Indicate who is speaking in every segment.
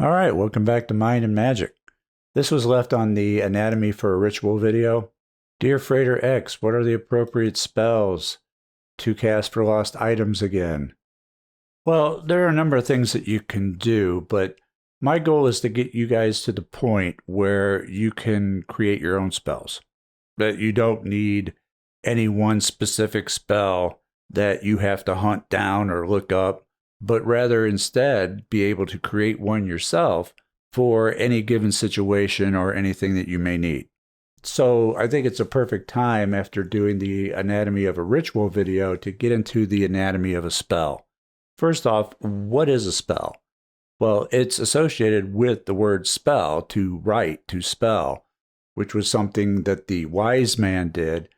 Speaker 1: All right, welcome back to Mind and Magic. This was left on the Anatomy for a Ritual video. Dear Frater X, what are the appropriate spells to cast for lost items again? Well, there are a number of things that you can do, but my goal is to get you guys to the point where you can create your own spells. That you don't need any one specific spell that you have to hunt down or look up, but rather instead be able to create one yourself for any given situation or anything that you may need. So I think it's a perfect time after doing the Anatomy of a Ritual video to get into the anatomy of a spell. First off, what is a spell? Well, it's associated with the word spell, to write, to spell, which was something that the wise man did,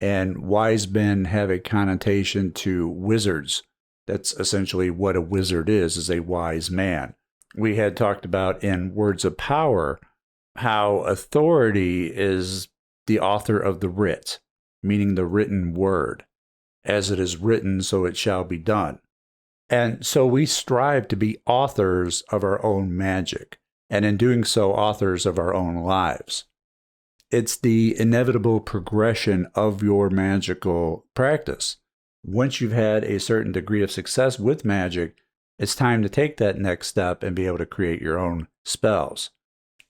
Speaker 1: and wise men have a connotation to wizards. That's essentially what a wizard is a wise man. We had talked about in Words of Power how authority is the author of the writ, meaning the written word. As it is written, so it shall be done. And so we strive to be authors of our own magic, and in doing so, authors of our own lives. It's the inevitable progression of your magical practice. Once you've had a certain degree of success with magic, it's time to take that next step and be able to create your own spells,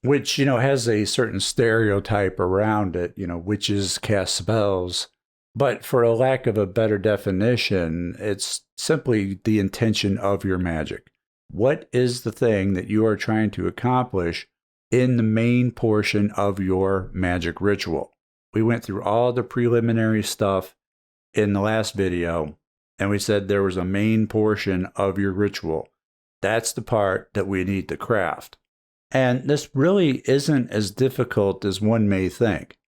Speaker 1: which, has a certain stereotype around it. Witches cast spells. But for a lack of a better definition, it's simply the intention of your magic. What is the thing that you are trying to accomplish in the main portion of your magic ritual? We went through all the preliminary stuff in the last video, and we said there was a main portion of your ritual. That's the part that we need to craft. And this really isn't as difficult as one may think,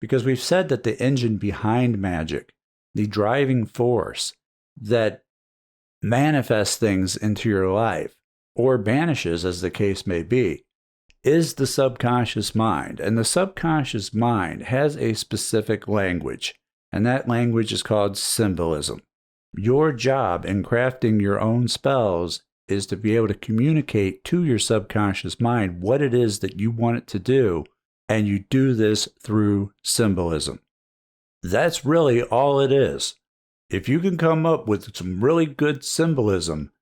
Speaker 1: because we've said that the engine behind magic, the driving force that manifests things into your life, or banishes as the case may be, is the subconscious mind. And the subconscious mind has a specific language, and that language is called symbolism. Your job in crafting your own spells is to be able to communicate to your subconscious mind what it is that you want it to do, and you do this through symbolism. That's really all it is. If you can come up with some really good symbolism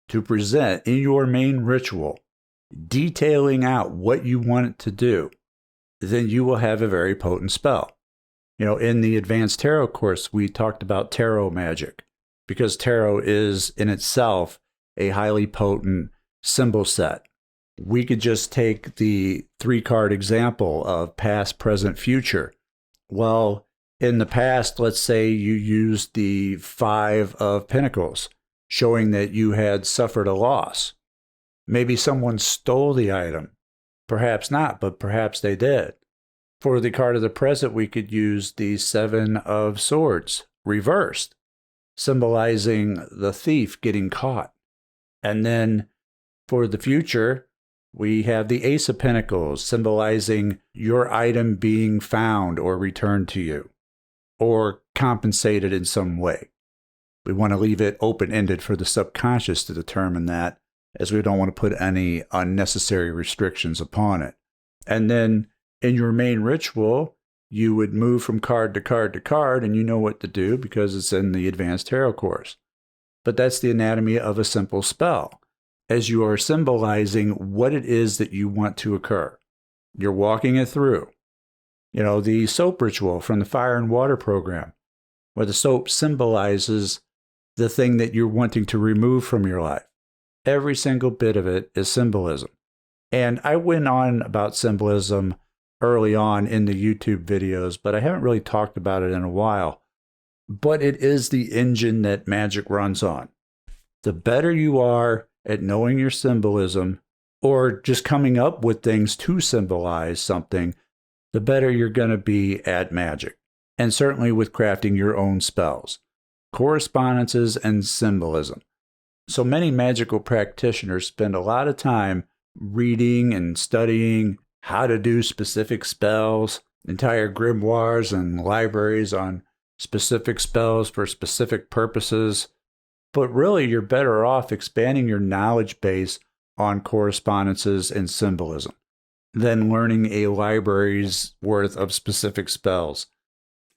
Speaker 1: to present in your main ritual, detailing out what you want it to do, then you will have a very potent spell. In the Advanced Tarot course, we talked about tarot magic, because tarot is in itself a highly potent symbol set. We could just take the 3-card example of past, present, future. Well, in the past, let's say you used the 5 of Pentacles, showing that you had suffered a loss. Maybe someone stole the item. Perhaps not, but perhaps they did. For the card of the present, we could use the 7 of Swords, reversed, symbolizing the thief getting caught. And then for the future, we have the Ace of Pentacles, symbolizing your item being found or returned to you, or compensated in some way. We want to leave it open-ended for the subconscious to determine that, as we don't want to put any unnecessary restrictions upon it. And then in your main ritual, you would move from card to card to card, and you know what to do because it's in the Advanced Tarot course. But that's the anatomy of a simple spell, as you are symbolizing what it is that you want to occur. You're walking it through. The soap ritual from the Fire and Water program, where the soap symbolizes the thing that you're wanting to remove from your life. Every single bit of it is symbolism. And I went on about symbolism early on in the YouTube videos, but I haven't really talked about it in a while. But it is the engine that magic runs on. The better you are at knowing your symbolism, or just coming up with things to symbolize something, the better you're going to be at magic. And certainly with crafting your own spells, correspondences, and symbolism. So many magical practitioners spend a lot of time reading and studying how to do specific spells, entire grimoires and libraries on specific spells for specific purposes. But really, you're better off expanding your knowledge base on correspondences and symbolism than learning a library's worth of specific spells.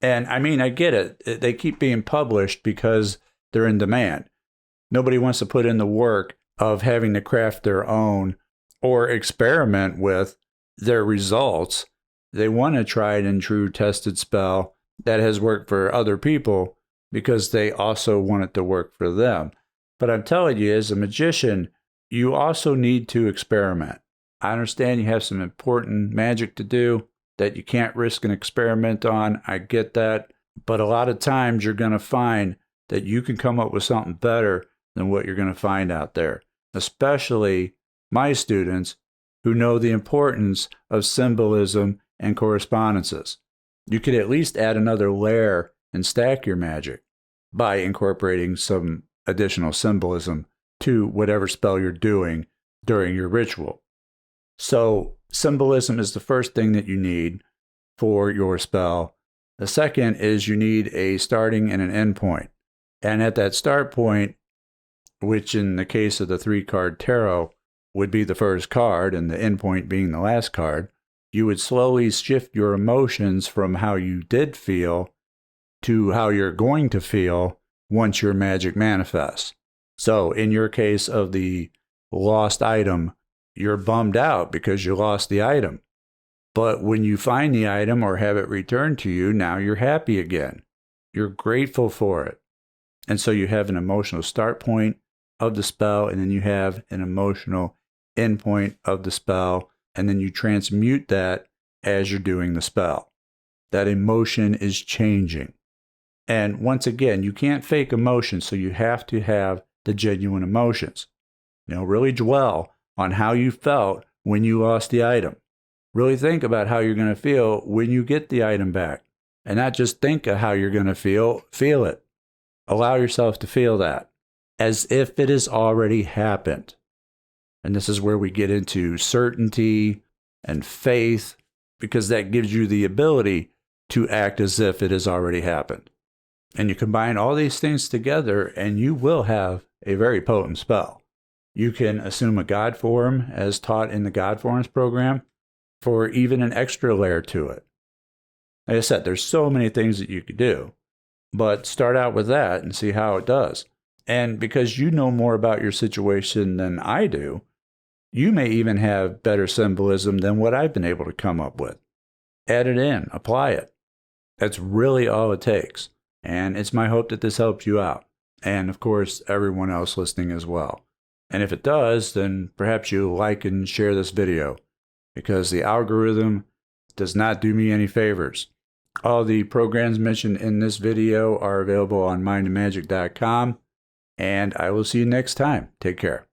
Speaker 1: And I mean, I get it. They keep being published because they're in demand. Nobody wants to put in the work of having to craft their own or experiment with their results. They want a tried and true tested spell that has worked for other people because they also want it to work for them. But I'm telling you, as a magician, you also need to experiment. I understand you have some important magic to do that you can't risk an experiment on. I get that. But a lot of times you're going to find that you can come up with something better than what you're going to find out there, especially my students who know the importance of symbolism and correspondences. You could at least add another layer and stack your magic by incorporating some additional symbolism to whatever spell you're doing during your ritual. So symbolism is the first thing that you need for your spell. The second is you need a starting and an end point. And at that start point, which in the case of the 3-card tarot would be the first card and the end point being the last card, you would slowly shift your emotions from how you did feel to how you're going to feel once your magic manifests. So in your case of the lost item, you're bummed out because you lost the item. But when you find the item or have it returned to you, now you're happy again. You're grateful for it. And so you have an emotional start point of the spell, and then you have an emotional end point of the spell, and then you transmute that as you're doing the spell. That emotion is changing. And once again, you can't fake emotion, so you have to have the genuine emotions. Really dwell on how you felt when you lost the item. Really think about how you're going to feel when you get the item back. And not just think of how you're going to feel it. Allow yourself to feel that as if it has already happened. And this is where we get into certainty and faith, because that gives you the ability to act as if it has already happened. And you combine all these things together and you will have a very potent spell. You can assume a God form as taught in the God Forms program for even an extra layer to it. Like I said, there's so many things that you could do, but start out with that and see how it does. And because you know more about your situation than I do, you may even have better symbolism than what I've been able to come up with. Add it in, apply it. That's really all it takes. And it's my hope that this helps you out. And of course, everyone else listening as well. And if it does, then perhaps you like and share this video, because the algorithm does not do me any favors. All the programs mentioned in this video are available on mindandmagick.com, and I will see you next time. Take care.